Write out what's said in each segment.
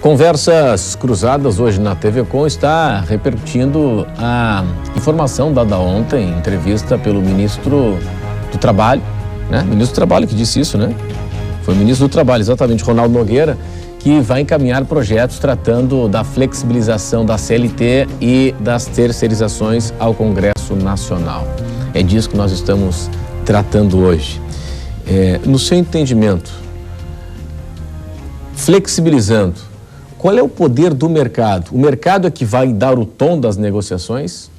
Conversas Cruzadas hoje na TV Com está repercutindo a informação dada ontem, entrevista pelo ministro do Trabalho, né? Ministro do Trabalho que disse isso, né? Foi o ministro do Trabalho, exatamente, Ronaldo Nogueira, que vai encaminhar projetos tratando da flexibilização da CLT e das terceirizações ao Congresso Nacional. É disso que nós estamos tratando hoje. No seu entendimento, flexibilizando, qual é o poder do mercado? O mercado é que vai dar o tom das negociações?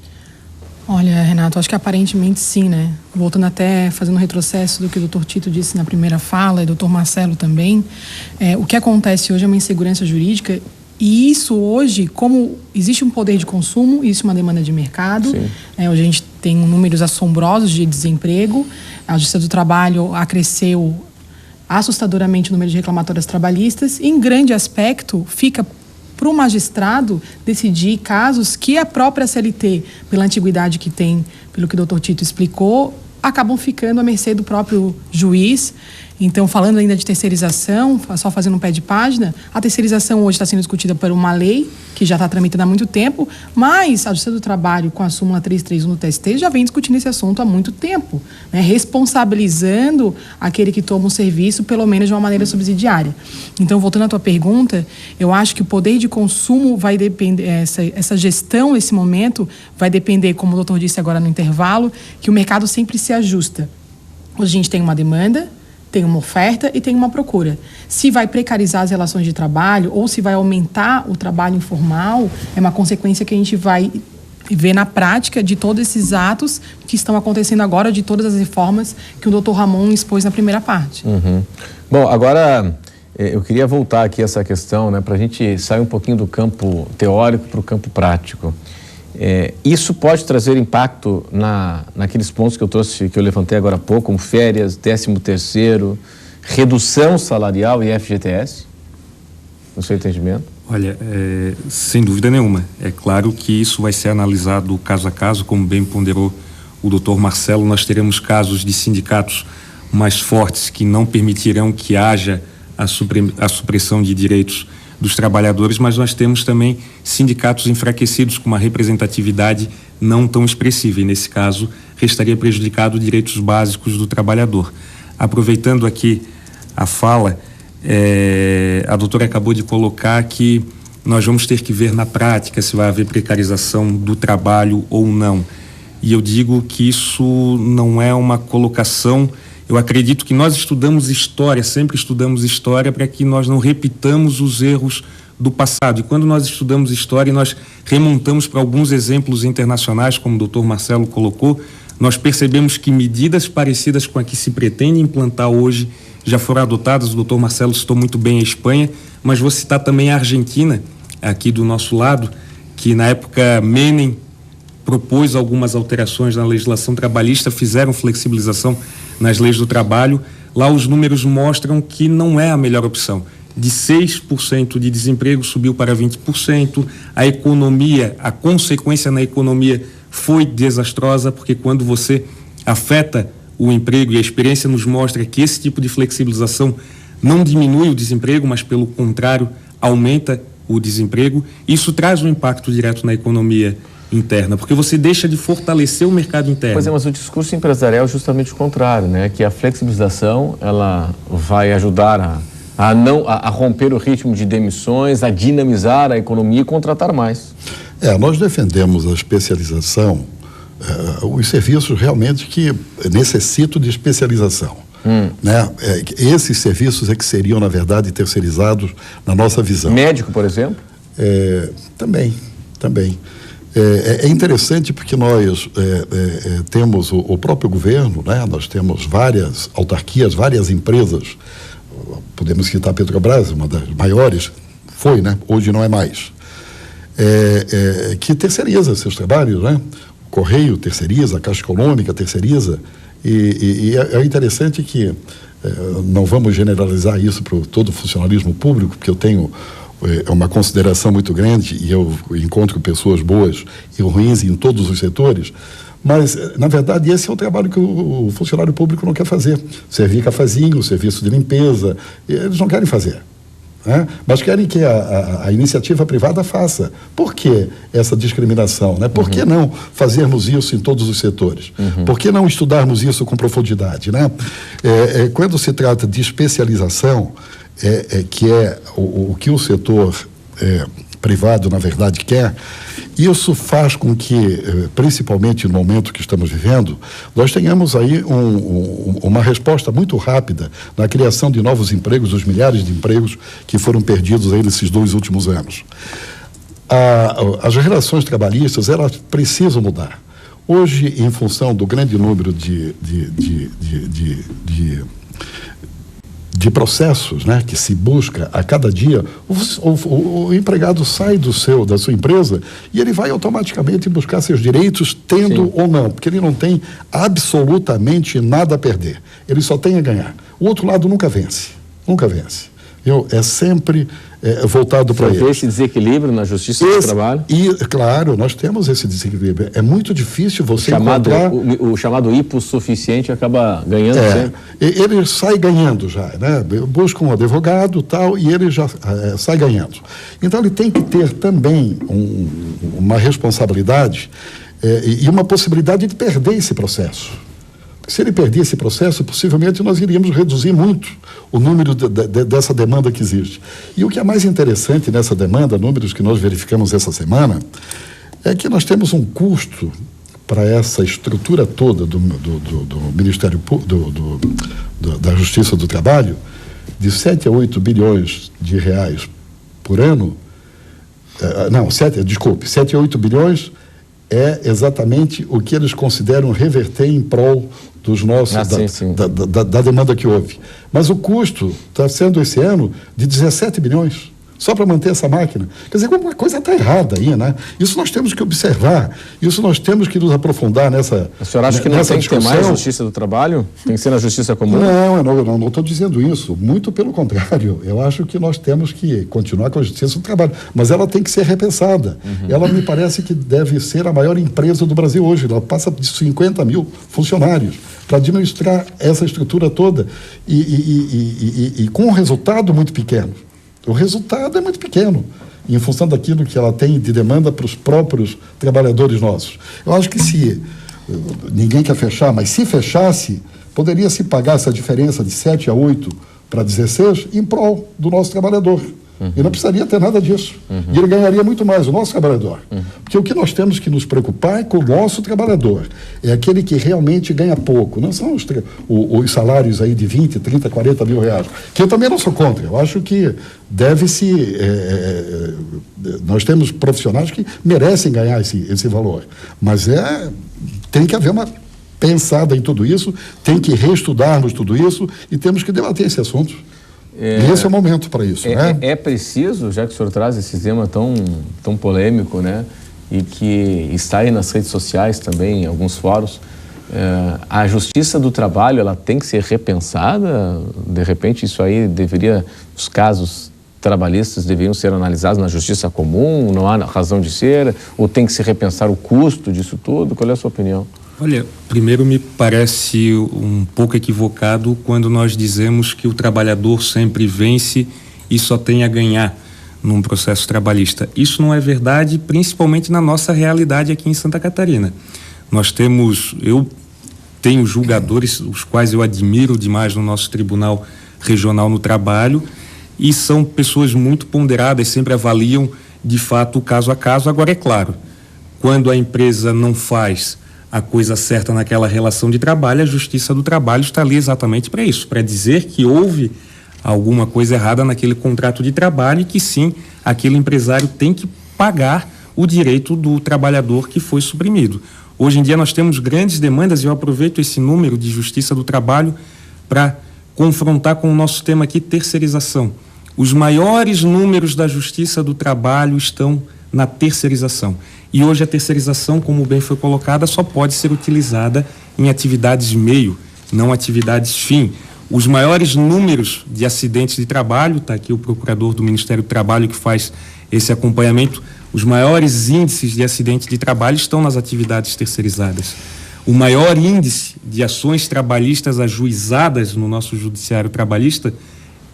Olha, Renato, acho que aparentemente sim, né? Voltando até, fazendo um retrocesso do que o Dr. Tito disse na primeira fala, e o Dr. Marcelo também, o que acontece hoje é uma insegurança jurídica, e isso hoje, como existe um poder de consumo, existe uma demanda de mercado, hoje a gente tem números assombrosos de desemprego, a Justiça do Trabalho acresceu assustadoramente o número de reclamatórias trabalhistas, e em grande aspecto fica para o magistrado decidir casos que a própria CLT, pela antiguidade que tem, pelo que o Dr. Tito explicou, acabam ficando à mercê do próprio juiz. Então, falando ainda de terceirização, só fazendo um pé de página, a terceirização hoje está sendo discutida por uma lei que já está tramitando há muito tempo, mas a Justiça do Trabalho, com a súmula 331 do TST, já vem discutindo esse assunto há muito tempo, né? Responsabilizando aquele que toma um serviço, pelo menos de uma maneira subsidiária. Então, voltando à tua pergunta, eu acho que o poder de consumo vai depender, essa gestão, esse momento, vai depender, como o doutor disse agora no intervalo, que o mercado sempre se ajusta. Hoje a gente tem uma demanda, tem uma oferta e tem uma procura. Se vai precarizar as relações de trabalho ou se vai aumentar o trabalho informal, é uma consequência que a gente vai ver na prática de todos esses atos que estão acontecendo agora, de todas as reformas que o doutor Ramon expôs na primeira parte. Bom, agora eu queria voltar aqui a essa questão, né, para a gente sair um pouquinho do campo teórico para o campo prático. Isso pode trazer impacto naqueles pontos que eu levantei agora há pouco, como férias, 13º, redução salarial e FGTS, no seu entendimento? Olha, sem dúvida nenhuma. É claro que isso vai ser analisado caso a caso, como bem ponderou o doutor Marcelo. Nós teremos casos de sindicatos mais fortes que não permitirão que haja a supressão de direitos dos trabalhadores, mas nós temos também sindicatos enfraquecidos com uma representatividade não tão expressiva, e nesse caso restaria prejudicado os direitos básicos do trabalhador. Aproveitando aqui a fala, a doutora acabou de colocar que nós vamos ter que ver na prática se vai haver precarização do trabalho ou não, e eu digo que isso não é uma colocação. Eu acredito que nós estudamos história, sempre estudamos história para que nós não repitamos os erros do passado. E quando nós estudamos história, nós remontamos para alguns exemplos internacionais, como o doutor Marcelo colocou, nós percebemos que medidas parecidas com a que se pretende implantar hoje já foram adotadas. O doutor Marcelo citou muito bem a Espanha, mas vou citar também a Argentina, aqui do nosso lado, que na época Menem propôs algumas alterações na legislação trabalhista, fizeram flexibilização nas leis do trabalho. Lá os números mostram que não é a melhor opção. De 6% de desemprego subiu para 20%. A economia, a consequência na economia foi desastrosa, porque quando você afeta o emprego, e a experiência nos mostra que esse tipo de flexibilização não diminui o desemprego, mas pelo contrário, aumenta o desemprego, isso traz um impacto direto na economia interna, porque você deixa de fortalecer o mercado interno. Pois é, mas o discurso empresarial é justamente o contrário, né? Que a flexibilização, ela vai ajudar a romper o ritmo de demissões, a dinamizar a economia e contratar mais. Nós defendemos a especialização, os serviços realmente que necessitam de especialização. Né? Esses serviços é que seriam, na verdade, terceirizados na nossa visão. Médico, por exemplo? Também. É interessante porque nós temos o próprio governo, né? Nós temos várias autarquias, várias empresas, podemos citar a Petrobras, uma das maiores, foi, né? Hoje não é mais, que terceiriza seus trabalhos, né? O Correio terceiriza, a Caixa Econômica terceiriza, e é interessante que não vamos generalizar isso para todo o funcionalismo público, porque eu tenho uma consideração muito grande e eu encontro pessoas boas e ruins em todos os setores, mas, na verdade, esse é o trabalho que o funcionário público não quer fazer. Servir cafezinho, serviço de limpeza, eles não querem fazer. né? Mas querem que a iniciativa privada faça. Por que essa discriminação, né? Por que não fazermos isso em todos os setores? Por que não estudarmos isso com profundidade, né? Quando se trata de especialização, que é o que o setor privado, na verdade, quer, isso faz com que, principalmente no momento que estamos vivendo, nós tenhamos aí uma resposta muito rápida na criação de novos empregos, os milhares de empregos que foram perdidos aí nesses 2 últimos anos. As relações trabalhistas, elas precisam mudar. Hoje, em função do grande número de processos, né, que se busca a cada dia, o empregado sai da sua empresa e ele vai automaticamente buscar seus direitos, tendo ou não, porque ele não tem absolutamente nada a perder, ele só tem a ganhar. O outro lado nunca vence. É sempre voltado para ele. Você vê esse desequilíbrio na justiça do trabalho? E, claro, nós temos esse desequilíbrio. É muito difícil você encontrar... O chamado hipossuficiente acaba ganhando sempre. Ele sai ganhando já, né? Busca um advogado tal, e ele já sai ganhando. Então, ele tem que ter também uma responsabilidade e uma possibilidade de perder esse processo. Se ele perder esse processo, possivelmente nós iríamos reduzir muito o número dessa demanda que existe. E o que é mais interessante nessa demanda, números que nós verificamos essa semana, é que nós temos um custo para essa estrutura toda do Ministério da Justiça do Trabalho de 7 a 8 bilhões de reais por ano. 7 a 8 bilhões é exatamente o que eles consideram reverter em prol dos nossos, da demanda que houve. Mas o custo está sendo esse ano de 17 bilhões, só para manter essa máquina. Quer dizer, alguma coisa está errada aí, né? Isso nós temos que observar, isso nós temos que nos aprofundar nessa discussão. O senhor acha que não tem que ter mais justiça do trabalho? Tem que ser na justiça comum? Não estou dizendo isso, muito pelo contrário. Eu acho que nós temos que continuar com a justiça do trabalho, mas ela tem que ser repensada. Ela me parece que deve ser a maior empresa do Brasil hoje, ela passa de 50 mil funcionários para administrar essa estrutura toda e com um resultado muito pequeno. O resultado é muito pequeno, em função daquilo que ela tem de demanda para os próprios trabalhadores nossos. Eu acho que se ninguém quer fechar, mas se fechasse, poderia se pagar essa diferença de 7 a 8 para 16 em prol do nosso trabalhador. E não precisaria ter nada disso. E ele ganharia muito mais, o nosso trabalhador. Porque o que nós temos que nos preocupar é com o nosso trabalhador. É aquele que realmente ganha pouco. Não são os salários aí de 20, 30, 40 mil reais. Que eu também não sou contra. Eu acho que deve-se... nós temos profissionais que merecem ganhar esse valor. Mas tem que haver uma pensada em tudo isso, tem que reestudarmos tudo isso e temos que debater esse assunto. E esse é o momento para isso, né? É preciso, já que o senhor traz esse tema tão polêmico, né? E que está aí nas redes sociais também, em alguns fóruns, a justiça do trabalho, ela tem que ser repensada? De repente, isso aí os casos trabalhistas deveriam ser analisados na justiça comum? Não há razão de ser? Ou tem que se repensar o custo disso tudo? Qual é a sua opinião? Olha, primeiro me parece um pouco equivocado quando nós dizemos que o trabalhador sempre vence e só tem a ganhar num processo trabalhista. Isso não é verdade, principalmente na nossa realidade aqui em Santa Catarina. Eu tenho julgadores, os quais eu admiro demais no nosso Tribunal Regional no Trabalho, e são pessoas muito ponderadas, sempre avaliam de fato o caso a caso. Agora, é claro, quando a empresa não faz a coisa certa naquela relação de trabalho, a Justiça do Trabalho está ali exatamente para isso, para dizer que houve alguma coisa errada naquele contrato de trabalho e que sim, aquele empresário tem que pagar o direito do trabalhador que foi suprimido. Hoje em dia nós temos grandes demandas e eu aproveito esse número de Justiça do Trabalho para confrontar com o nosso tema aqui, terceirização. Os maiores números da Justiça do Trabalho estão na terceirização. E hoje a terceirização, como bem foi colocada, só pode ser utilizada em atividades meio, não atividades fim. Os maiores números de acidentes de trabalho, está aqui o procurador do Ministério do Trabalho que faz esse acompanhamento, os maiores índices de acidentes de trabalho estão nas atividades terceirizadas. O maior índice de ações trabalhistas ajuizadas no nosso judiciário trabalhista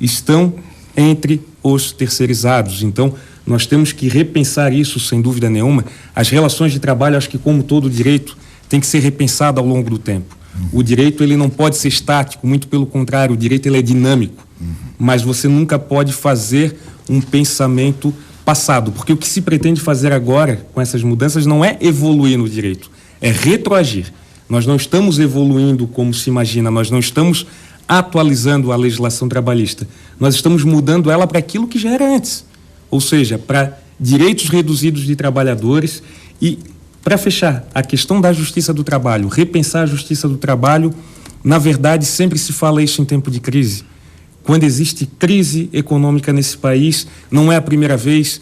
estão entre os terceirizados. Então, nós temos que repensar isso, sem dúvida nenhuma. As relações de trabalho, acho que como todo direito, tem que ser repensado ao longo do tempo. O direito, ele não pode ser estático, muito pelo contrário, o direito ele é dinâmico. Mas você nunca pode fazer um pensamento passado, porque o que se pretende fazer agora com essas mudanças não é evoluir no direito, é retroagir. Nós não estamos evoluindo como se imagina, nós não estamos atualizando a legislação trabalhista, nós estamos mudando ela para aquilo que já era antes, ou seja, para direitos reduzidos de trabalhadores. E, para fechar, a questão da justiça do trabalho, repensar a justiça do trabalho, na verdade, sempre se fala isso em tempo de crise. Quando existe crise econômica nesse país, não é a primeira vez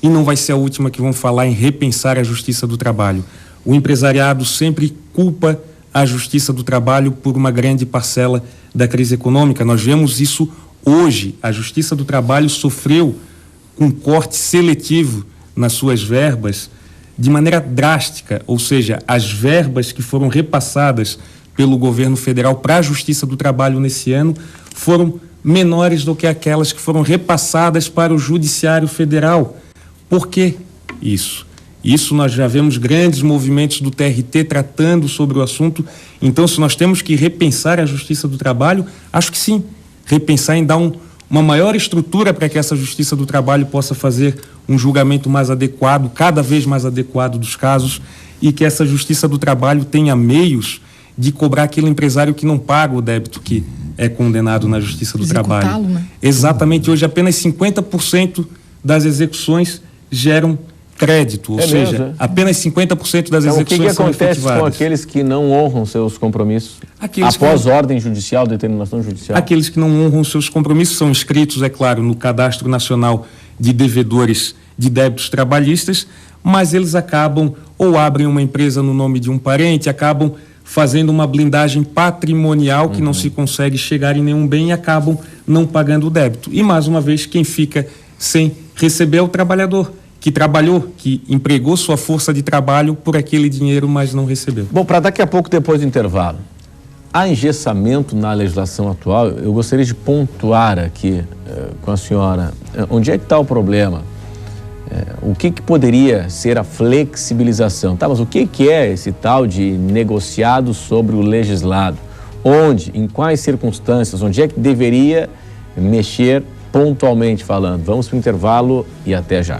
e não vai ser a última que vão falar em repensar a justiça do trabalho. O empresariado sempre culpa a justiça do trabalho por uma grande parcela da crise econômica. Nós vemos isso hoje. A justiça do trabalho sofreu um corte seletivo nas suas verbas de maneira drástica, ou seja, as verbas que foram repassadas pelo governo federal para a justiça do trabalho nesse ano foram menores do que aquelas que foram repassadas para o Judiciário Federal. Por que isso? Isso nós já vemos grandes movimentos do TRT tratando sobre o assunto. Então, se nós temos que repensar a justiça do trabalho, acho que sim, repensar em dar uma maior estrutura para que essa justiça do trabalho possa fazer um julgamento mais adequado, cada vez mais adequado dos casos, e que essa justiça do trabalho tenha meios de cobrar aquele empresário que não paga o débito que é condenado na justiça do trabalho. Né? Exatamente. Hoje, apenas 50% das execuções geram crédito, ou seja, apenas 50% das execuções são efetivadas. O que acontece com aqueles que não honram seus compromissos após ordem judicial, determinação judicial? Aqueles que não honram seus compromissos são inscritos, é claro, no Cadastro Nacional de Devedores de Débitos Trabalhistas, mas eles acabam ou abrem uma empresa no nome de um parente, acabam fazendo uma blindagem patrimonial que não se consegue chegar em nenhum bem e acabam não pagando o débito. E, mais uma vez, quem fica sem receber é o trabalhador, que trabalhou, que empregou sua força de trabalho por aquele dinheiro, mas não recebeu. Bom, para daqui a pouco, depois do intervalo, há engessamento na legislação atual? Eu gostaria de pontuar aqui com a senhora, onde é que está o problema? O que poderia ser a flexibilização? Tá, mas o que é esse tal de negociado sobre o legislado? Onde, em quais circunstâncias, onde é que deveria mexer pontualmente falando? Vamos para o intervalo e até já.